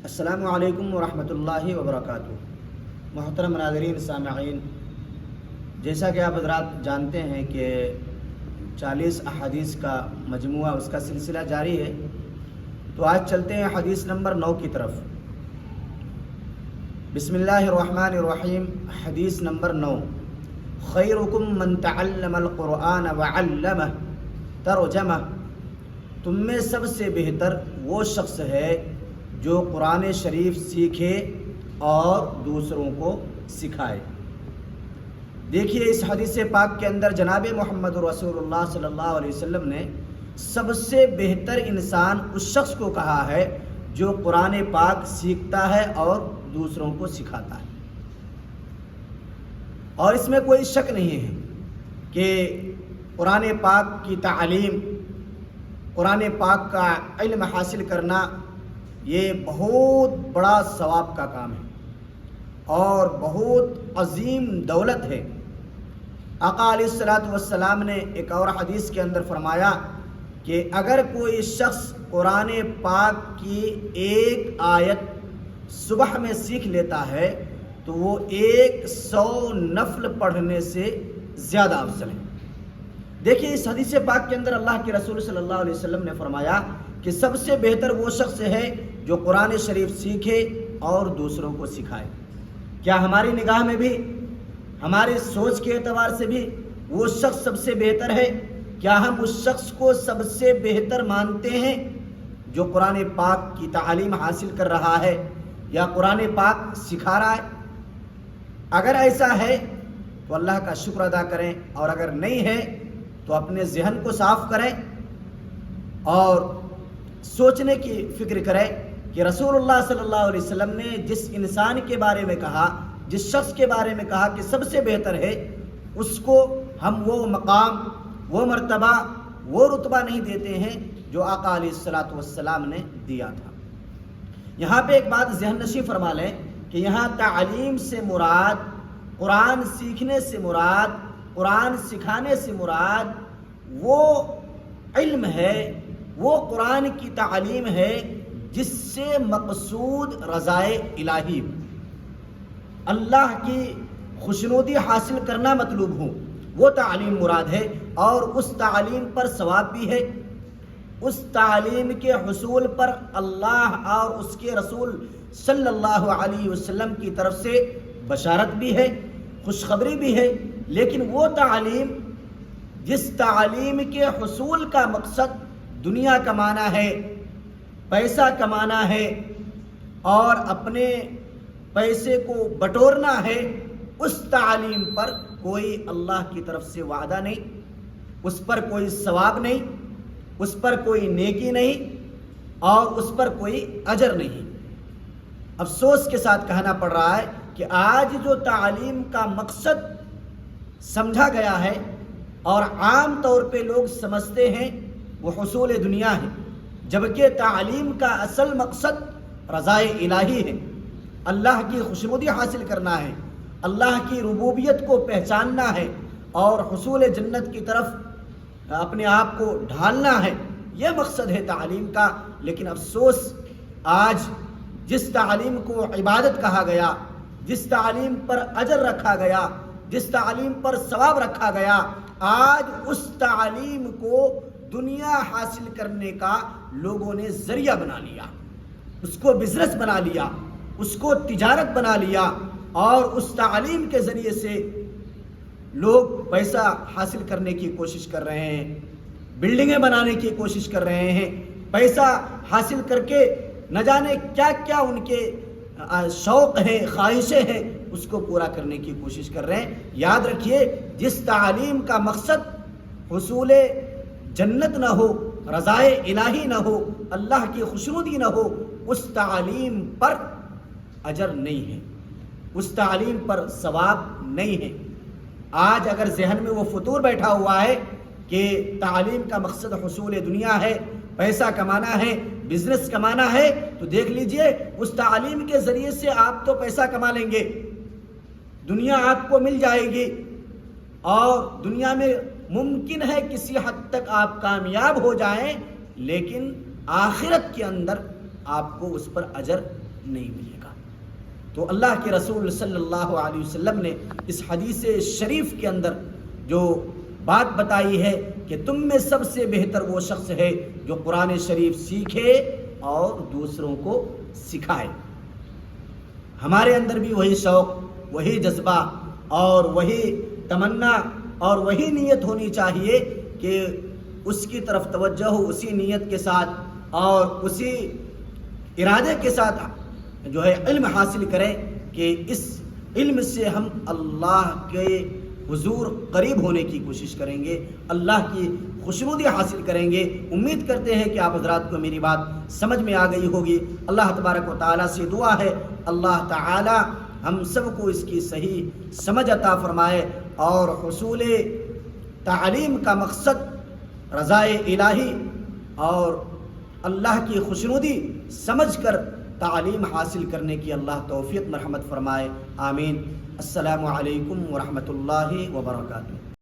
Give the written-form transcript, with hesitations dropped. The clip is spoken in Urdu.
السلام علیکم ورحمۃ اللہ وبرکاتہ۔ محترم ناظرین سامعین، جیسا کہ آپ حضرات جانتے ہیں کہ 40 احادیث کا مجموعہ اس کا سلسلہ جاری ہے، تو آج چلتے ہیں حدیث نمبر 9 کی طرف۔ بسم اللہ الرحمن الرحیم۔ حدیث نمبر 9، خیرکم من تعلم القرآن وعلمہ ترجمہ۔ تم میں سب سے بہتر وہ شخص ہے جو قرآن شریف سیکھے اور دوسروں کو سکھائے۔ دیکھیے اس حدیث پاک کے اندر جناب محمد رسول اللہ صلی اللہ علیہ وسلم نے سب سے بہتر انسان اس شخص کو کہا ہے جو قرآن پاک سیکھتا ہے اور دوسروں کو سکھاتا ہے۔ اور اس میں کوئی شک نہیں ہے کہ قرآن پاک کی تعلیم، قرآن پاک کا علم حاصل کرنا یہ بہت بڑا ثواب کا کام ہے اور بہت عظیم دولت ہے۔ آقا علیہ الصلوۃ والسلام نے ایک اور حدیث کے اندر فرمایا کہ اگر کوئی شخص قرآن پاک کی ایک آیت صبح میں سیکھ لیتا ہے تو وہ 100 نفل پڑھنے سے زیادہ افضل ہے۔ دیکھیے اس حدیث پاک کے اندر اللہ کے رسول صلی اللہ علیہ وسلم نے فرمایا کہ سب سے بہتر وہ شخص ہے جو قرآن شریف سیکھے اور دوسروں کو سکھائے۔ کیا ہماری نگاہ میں بھی، ہماری سوچ کے اعتبار سے بھی وہ شخص سب سے بہتر ہے؟ کیا ہم اس شخص کو سب سے بہتر مانتے ہیں جو قرآن پاک کی تعلیم حاصل کر رہا ہے یا قرآن پاک سکھا رہا ہے؟ اگر ایسا ہے تو اللہ کا شکر ادا کریں، اور اگر نہیں ہے تو اپنے ذہن کو صاف کریں اور سوچنے کی فکر کریں کہ رسول اللہ صلی اللہ علیہ وسلم نے جس انسان کے بارے میں کہا، جس شخص کے بارے میں کہا کہ سب سے بہتر ہے، اس کو ہم وہ مقام، وہ مرتبہ، وہ رتبہ نہیں دیتے ہیں جو آقا علیہ الصلوۃ والسلام نے دیا تھا۔ یہاں پہ ایک بات ذہن نشین فرما لیں کہ یہاں تعلیم سے مراد، قرآن سیکھنے سے مراد، قرآن سکھانے سے مراد وہ علم ہے، وہ قرآن کی تعلیم ہے جس سے مقصود رضائے الہی، اللہ کی خوشنودی حاصل کرنا مطلوب ہو، وہ تعلیم مراد ہے، اور اس تعلیم پر ثواب بھی ہے، اس تعلیم کے حصول پر اللہ اور اس کے رسول صلی اللہ علیہ وسلم کی طرف سے بشارت بھی ہے، خوشخبری بھی ہے۔ لیکن وہ تعلیم جس تعلیم کے حصول کا مقصد دنیا کمانا ہے، پیسہ کمانا ہے اور اپنے پیسے کو بٹورنا ہے، اس تعلیم پر کوئی اللہ کی طرف سے وعدہ نہیں، اس پر کوئی ثواب نہیں، اس پر کوئی نیکی نہیں اور اس پر کوئی اجر نہیں۔ افسوس کے ساتھ کہنا پڑ رہا ہے کہ آج جو تعلیم کا مقصد سمجھا گیا ہے اور عام طور پہ لوگ سمجھتے ہیں وہ حصول دنیا ہے، جبکہ تعلیم کا اصل مقصد رضائے الہی ہے، اللہ کی خوشنودی حاصل کرنا ہے، اللہ کی ربوبیت کو پہچاننا ہے اور حصول جنت کی طرف اپنے آپ کو ڈھالنا ہے، یہ مقصد ہے تعلیم کا۔ لیکن افسوس، آج جس تعلیم کو عبادت کہا گیا، جس تعلیم پر اجر رکھا گیا، جس تعلیم پر ثواب رکھا گیا، آج اس تعلیم کو دنیا حاصل کرنے کا لوگوں نے ذریعہ بنا لیا، اس کو بزنس بنا لیا، اس کو تجارت بنا لیا، اور اس تعلیم کے ذریعے سے لوگ پیسہ حاصل کرنے کی کوشش کر رہے ہیں، بلڈنگیں بنانے کی کوشش کر رہے ہیں، پیسہ حاصل کر کے نہ جانے کیا کیا ان کے شوق ہیں، خواہشیں ہیں، اس کو پورا کرنے کی کوشش کر رہے ہیں۔ یاد رکھیے، جس تعلیم کا مقصد حصول جنت نہ ہو، رضائے الہی نہ ہو، اللہ کی خوشنودی نہ ہو، اس تعلیم پر اجر نہیں ہے، اس تعلیم پر ثواب نہیں ہے۔ آج اگر ذہن میں وہ فطور بیٹھا ہوا ہے کہ تعلیم کا مقصد حصول دنیا ہے، پیسہ کمانا ہے، بزنس کمانا ہے، تو دیکھ لیجئے اس تعلیم کے ذریعے سے آپ تو پیسہ کما لیں گے، دنیا آپ کو مل جائے گی، اور دنیا میں ممکن ہے کسی حد تک آپ کامیاب ہو جائیں، لیکن آخرت کے اندر آپ کو اس پر اجر نہیں ملے گا۔ تو اللہ کے رسول صلی اللہ علیہ وسلم نے اس حدیث شریف کے اندر جو بات بتائی ہے کہ تم میں سب سے بہتر وہ شخص ہے جو قرآن شریف سیکھے اور دوسروں کو سکھائے۔ ہمارے اندر بھی وہی شوق، وہی جذبہ اور وہی تمنا اور وہی نیت ہونی چاہیے کہ اس کی طرف توجہ ہو، اسی نیت کے ساتھ اور اسی ارادے کے ساتھ جو ہے علم حاصل کریں کہ اس علم سے ہم اللہ کے حضور قریب ہونے کی کوشش کریں گے، اللہ کی خوشنودی حاصل کریں گے۔ امید کرتے ہیں کہ آپ حضرات کو میری بات سمجھ میں آ گئی ہوگی۔ اللہ تبارک و تعالیٰ سے دعا ہے اللہ تعالیٰ ہم سب کو اس کی صحیح سمجھ عطا فرمائے اور حصول تعلیم کا مقصد رضائے الہی اور اللہ کی خوشنودی سمجھ کر تعلیم حاصل کرنے کی اللہ توفیق مرحمت فرمائے، آمین۔ السلام علیکم ورحمۃ اللہ وبرکاتہ۔